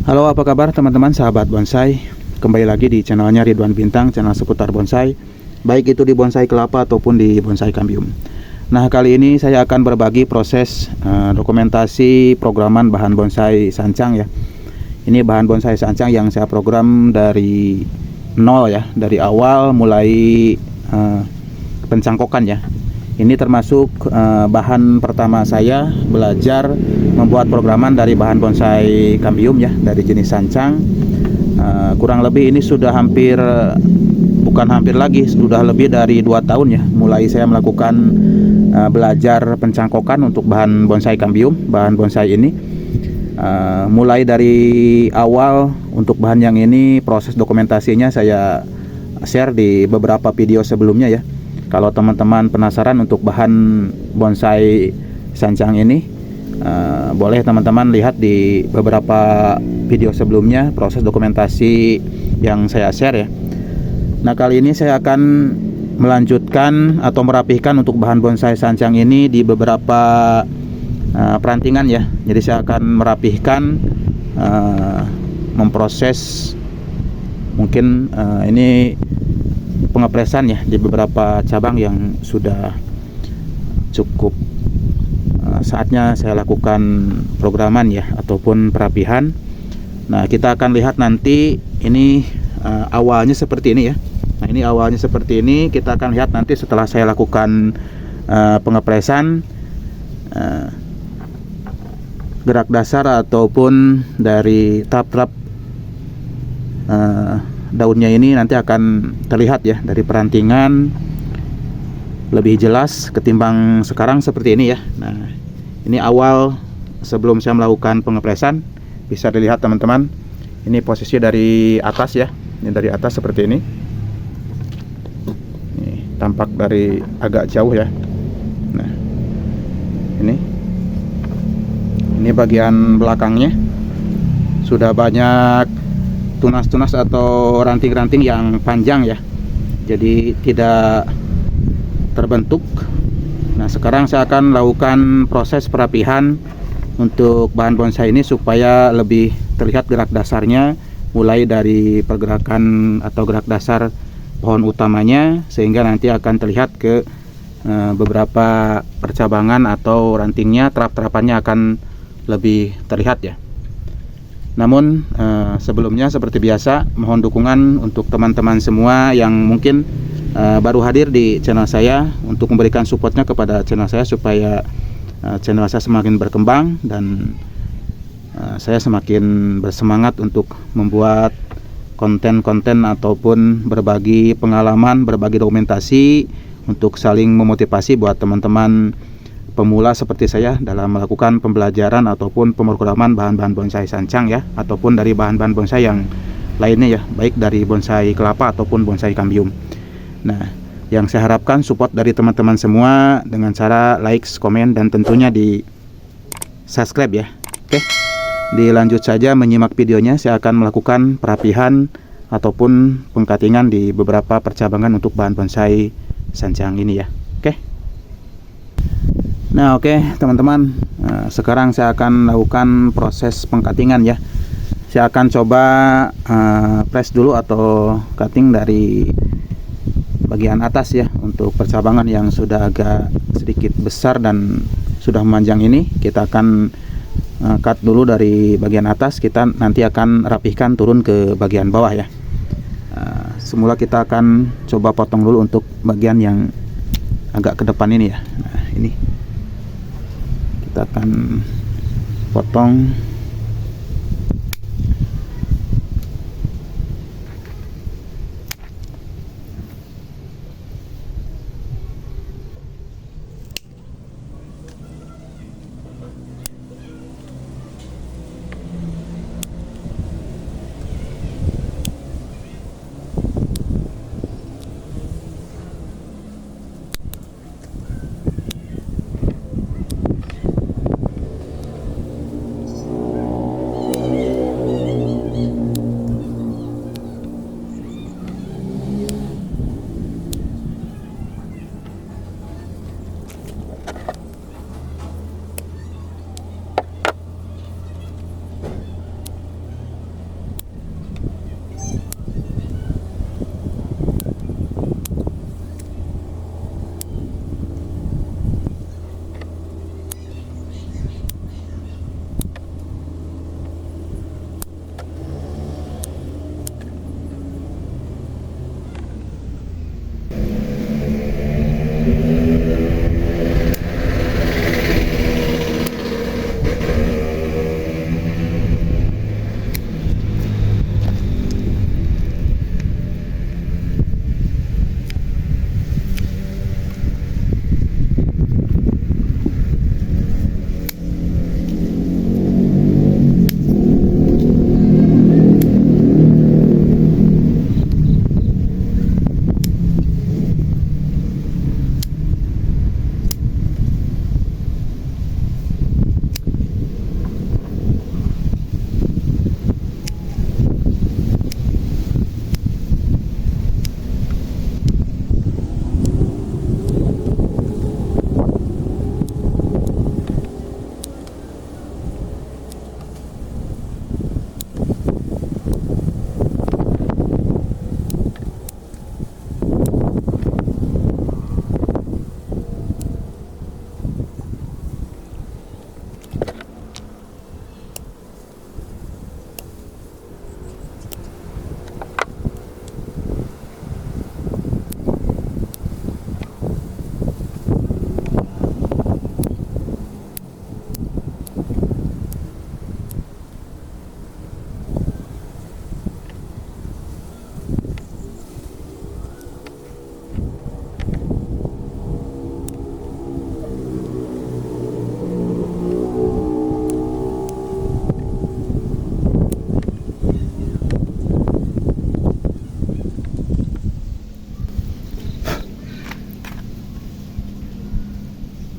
Halo, apa kabar teman-teman sahabat bonsai? Kembali lagi di channelnya Ridwan Bintang, channel seputar bonsai, baik itu di bonsai kelapa ataupun di bonsai kambium. Nah, kali ini saya akan berbagi proses dokumentasi programan bahan bonsai sancang ya. Ini bahan bonsai sancang yang saya program dari nol ya, dari awal mulai pencangkokan ya. Ini termasuk bahan pertama saya belajar membuat programan dari bahan bonsai kambium ya, dari jenis sancang. Kurang lebih ini sudah bukan hampir lagi, sudah lebih dari 2 tahun ya, mulai saya melakukan belajar pencangkokan untuk bahan bonsai kambium, bahan bonsai ini. Mulai dari awal untuk bahan yang ini, proses dokumentasinya saya share di beberapa video sebelumnya ya. Kalau teman-teman penasaran untuk bahan bonsai sancang ini, boleh teman-teman lihat di beberapa video sebelumnya proses dokumentasi yang saya share ya. Nah, kali ini saya akan melanjutkan atau merapihkan untuk bahan bonsai sancang ini di beberapa perantingan ya. Jadi saya akan merapihkan, memproses mungkin ini pengepresan ya di beberapa cabang yang sudah cukup saatnya saya lakukan programan ya ataupun perapihan. Nah, kita akan lihat nanti ini awalnya seperti ini ya. Nah, ini awalnya seperti ini, kita akan lihat nanti setelah saya lakukan pengepresan, gerak dasar ataupun dari tahap-tahap daunnya ini nanti akan terlihat ya dari perantingan lebih jelas ketimbang sekarang seperti ini ya. Nah, ini awal sebelum saya melakukan pengepresan, bisa dilihat teman-teman. Ini posisi dari atas ya. Ini dari atas seperti ini. Ini tampak dari agak jauh ya. Nah, ini bagian belakangnya sudah banyak tunas-tunas atau ranting-ranting yang panjang ya, jadi tidak terbentuk. Nah, sekarang saya akan melakukan proses perapihan untuk bahan bonsai ini supaya lebih terlihat gerak dasarnya, mulai dari pergerakan atau gerak dasar pohon utamanya, sehingga nanti akan terlihat ke beberapa percabangan atau rantingnya, terap-terapannya akan lebih terlihat ya. Namun sebelumnya seperti biasa, mohon dukungan untuk teman-teman semua yang mungkin baru hadir di channel saya untuk memberikan supportnya kepada channel saya supaya channel saya semakin berkembang dan saya semakin bersemangat untuk membuat konten-konten ataupun berbagi pengalaman, berbagi dokumentasi untuk saling memotivasi buat teman-teman pemula seperti saya dalam melakukan pembelajaran ataupun pemrograman bahan-bahan bonsai sancang ya, ataupun dari bahan-bahan bonsai yang lainnya ya, baik dari bonsai kelapa ataupun bonsai kambium. Nah, yang saya harapkan support dari teman-teman semua dengan cara like, komen, dan tentunya di subscribe ya. Oke, dilanjut saja menyimak videonya. Saya akan melakukan perapihan ataupun pengkatingan di beberapa percabangan untuk bahan bonsai sancang ini ya. Oke. Nah, oke teman-teman, sekarang saya akan melakukan proses pengkatingan ya. Saya akan coba press dulu atau cutting dari bagian atas ya, untuk percabangan yang sudah agak sedikit besar dan sudah memanjang ini. Kita akan cut dulu dari bagian atas, kita nanti akan rapihkan turun ke bagian bawah ya. Semula kita akan coba potong dulu untuk bagian yang agak ke depan ini ya. Nah, ini kita akan potong.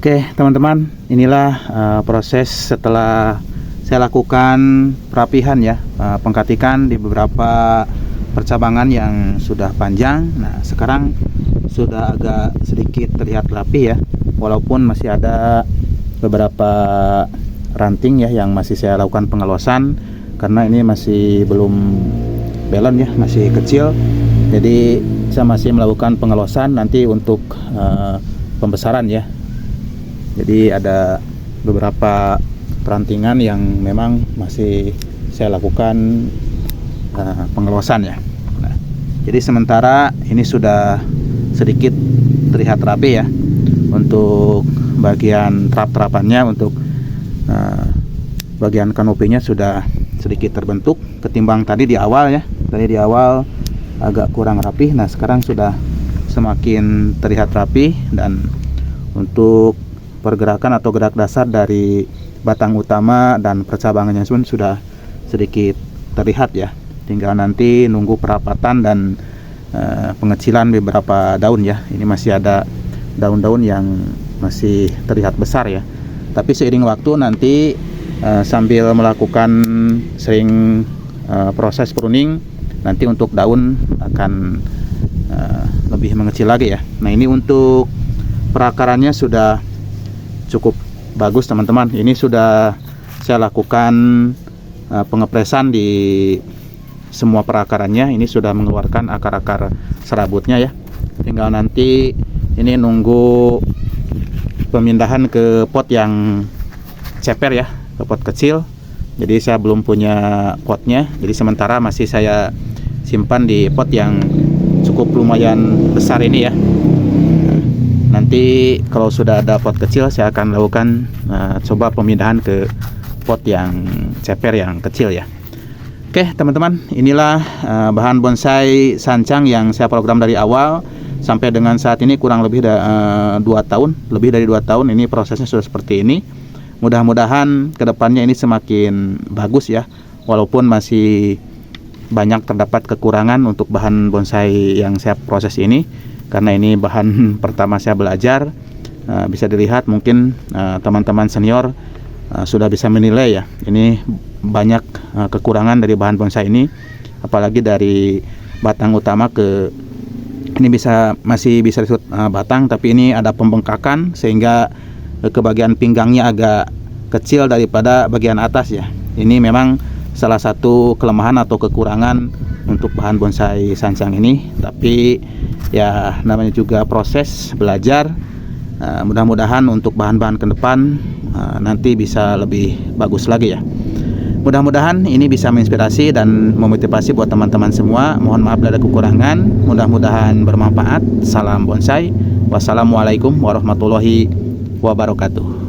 Oke teman-teman, inilah proses setelah saya lakukan perapihan ya, pengkatikan di beberapa percabangan yang sudah panjang. Nah sekarang sudah agak sedikit terlihat rapi ya, walaupun masih ada beberapa ranting ya yang masih saya lakukan pengelosan, karena ini masih belum balon ya, masih kecil. Jadi saya masih melakukan pengelosan nanti untuk pembesaran ya. Jadi ada beberapa perantingan yang memang masih saya lakukan pengelosan ya. Nah, jadi sementara ini sudah sedikit terlihat rapi ya untuk bagian terap-terapannya, untuk bagian kanopinya sudah sedikit terbentuk ketimbang tadi di awal ya. Tadi di awal agak kurang rapi. Nah sekarang sudah semakin terlihat rapi, dan untuk pergerakan atau gerak dasar dari batang utama dan percabangannya pun sudah sedikit terlihat ya. Tinggal nanti nunggu perapatan dan pengecilan beberapa daun ya. Ini masih ada daun-daun yang masih terlihat besar ya. Tapi seiring waktu nanti sambil melakukan sering proses pruning, nanti untuk daun akan lebih mengecil lagi ya. Nah ini untuk perakarannya sudah cukup bagus teman-teman. Ini sudah saya lakukan pengepresan di semua perakarannya. Ini sudah mengeluarkan akar-akar serabutnya ya. Tinggal nanti ini nunggu pemindahan ke pot yang ceper ya, ke pot kecil. Jadi saya belum punya potnya, jadi sementara masih saya simpan di pot yang cukup lumayan besar ini ya. Nanti kalau sudah ada pot kecil, saya akan lakukan coba pemindahan ke pot yang ceper yang kecil ya. Oke teman-teman, inilah bahan bonsai sancang yang saya program dari awal sampai dengan saat ini, kurang lebih 2 tahun, lebih dari 2 tahun ini prosesnya sudah seperti ini. Mudah-mudahan kedepannya ini semakin bagus ya, walaupun masih banyak terdapat kekurangan untuk bahan bonsai yang saya proses ini, karena ini bahan pertama saya belajar. Bisa dilihat mungkin teman-teman senior sudah bisa menilai ya, ini banyak kekurangan dari bahan bonsai ini, apalagi dari batang utama ke ini masih bisa disebut batang, tapi ini ada pembengkakan sehingga ke bagian pinggangnya agak kecil daripada bagian atas ya. Ini memang salah satu kelemahan atau kekurangan untuk bahan bonsai sancang ini, tapi ya namanya juga proses belajar. Mudah-mudahan untuk bahan-bahan ke depan nanti bisa lebih bagus lagi ya. Mudah-mudahan ini bisa menginspirasi dan memotivasi buat teman-teman semua. Mohon maaf bila ada kekurangan, mudah-mudahan bermanfaat. Salam bonsai, Wassalamualaikum warahmatullahi wabarakatuh.